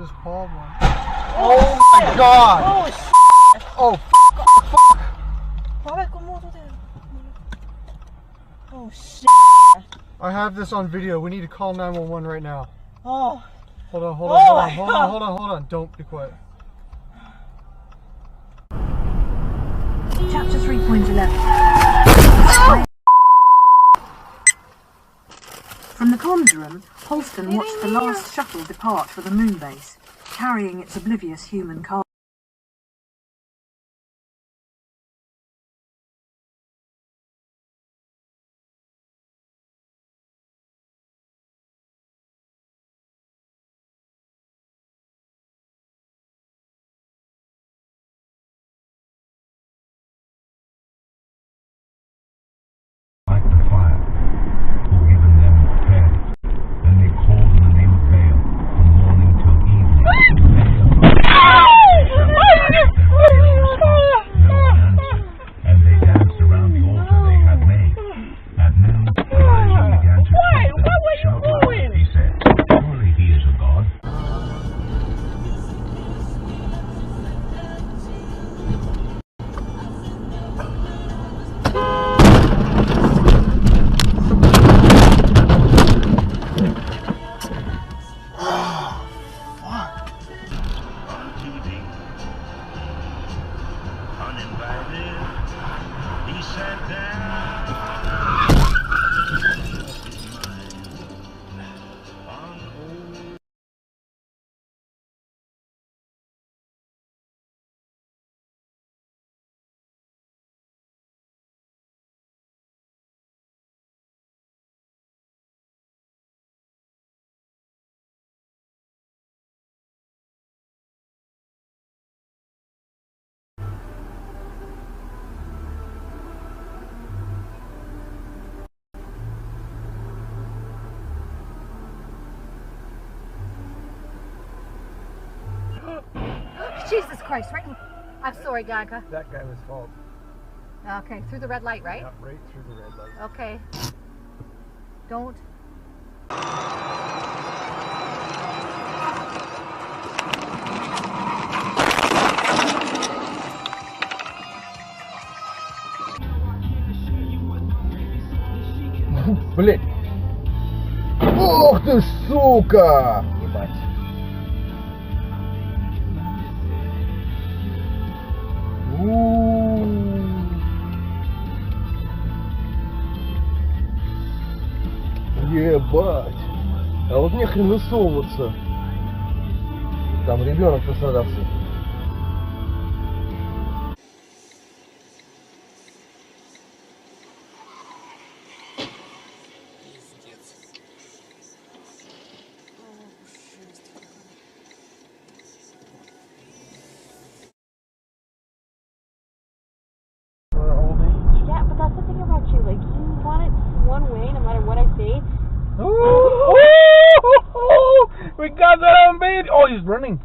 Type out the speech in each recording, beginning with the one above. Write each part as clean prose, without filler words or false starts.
this palm one. Oh my god! Oh shit! Oh Oh shit! I have this on video. We need to call 911 right now. Oh. Hold on. Hold on. Don't be quiet. Chapter 3.11. From the comms room, Holston watched the last shuttle depart for the moon base, carrying its oblivious human cargo. Jesus Christ, right? I'm sorry, Gaga. That guy was fault. Okay, through the red light, right? Yeah, right through the red light. Okay. Don't. Блин. Ох ты, сука! Ебать. Ебать. А вот не хрен высовываться. Там ребенок пострадавший. Yeah, but that's the thing about you. Like, you want it one way no matter what I say. Ooh, we got that on video. Oh, he's running.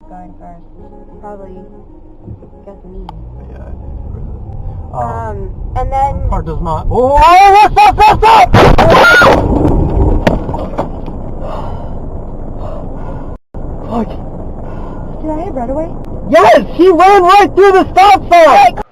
Going first. Probably, guess me. Yeah. And then. Part does not. Oh, stop! Fuck. Did I hit right away? Yes, he ran right through the stop sign.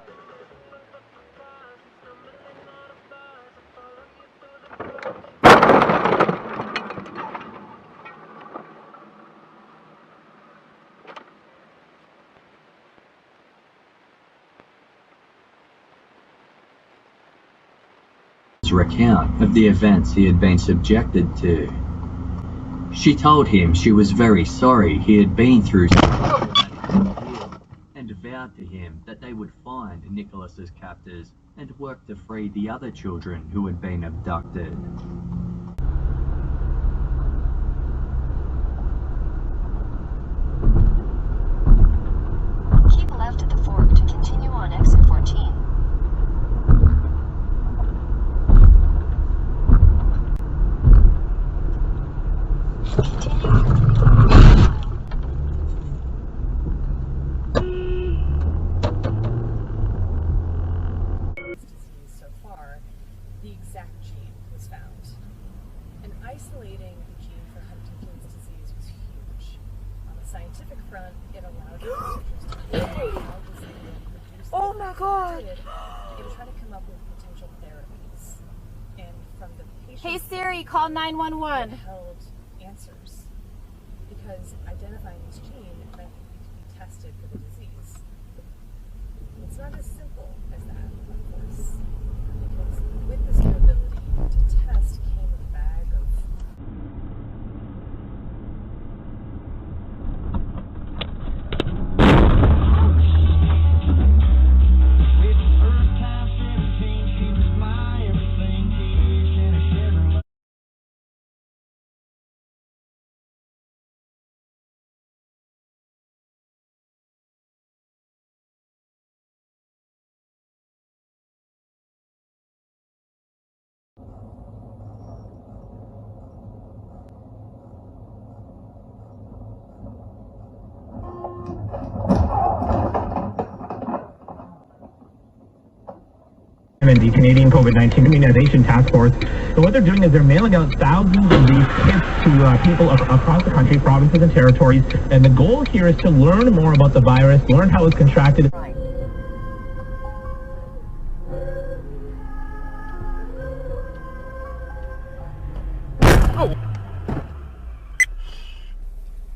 Recount of the events he had been subjected to. She told him she was very sorry he had been through and vowed to him that they would find Nicholas's captors and work to free the other children who had been abducted. Keep left at the fork to continue on exit 14. isolating the gene for Huntington's disease was huge. On the scientific front, it allowed researchers to understand how this gene produced Oh my God. They were trying to come up with potential therapies. And from the patient Hey Siri, call 911. held answers. Because identifying this gene meant that we could be tested for the disease. It's not as simple as that, of course. Because with this new ability to test came a bag of and the Canadian COVID-19 Immunization Task Force. So what they're doing is they're mailing out thousands of these kits to people across the country, provinces and territories. And the goal here is to learn more about the virus, learn how it's contracted.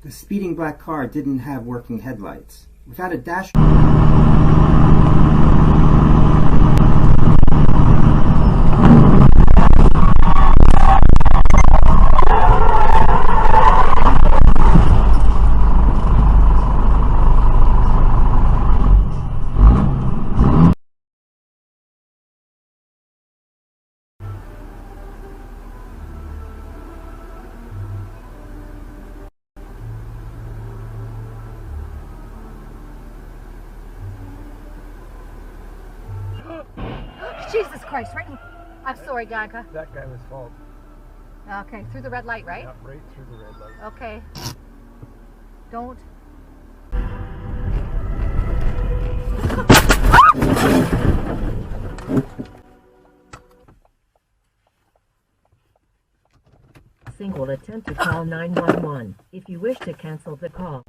The speeding black car didn't have working headlights. Without a dash... Jesus Christ, right? I'm sorry, Gaga. That guy was fault. Okay, through the red light, right? Yeah, right through the red light. Okay. Don't. Single attempt to call 911. If you wish to cancel the call.